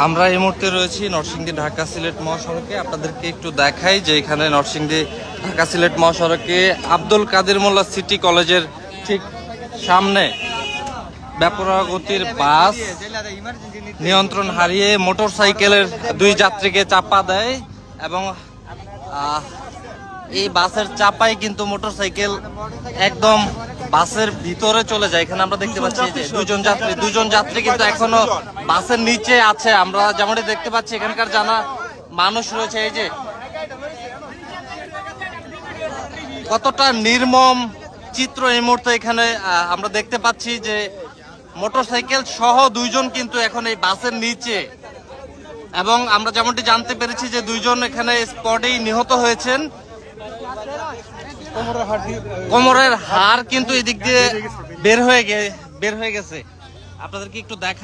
আমরা এই মুহূর্তে রয়েছি নরসিংদী ঢাকা সিলেট মহাসড়কে। আপনাদেরকে একটু দেখাই যে এখানে নরসিংদী ঢাকা সিলেট মহাসড়কে আব্দুল কাদের মোল্লা সিটি কলেজের ঠিক সামনে বেপরোয়া গতির বাস নিয়ন্ত্রণ হারিয়ে মোটরসাইকেলের দুই যাত্রীকে চাপা দেয় এবং এই বাসের চাপায় কিন্তু মোটরসাইকেল একদম বাসের ভিতরে চলে যায়। এখানে আমরা দেখতে পাচ্ছি যে দুজন যাত্রী কিন্তু এখনো বাসের নিচে আছে। আমরা যেমনটি দেখতে পাচ্ছি এখানকার জানা মানুষ রয়েছে। এই যে কতটা নির্মম চিত্র এই মুহূর্তে এখানে আমরা দেখতে পাচ্ছি যে মোটরসাইকেল সহ দুইজন কিন্তু এখন এই বাসের নিচে, এবং আমরা যেমনটি জানতে পেরেছি যে দুইজন এখানে স্পটেই নিহত হয়েছেন। কোমরের হাড় কিন্তু এদিক দিয়ে বের হয়ে গেছে। আপনাদেরকে একটু দেখা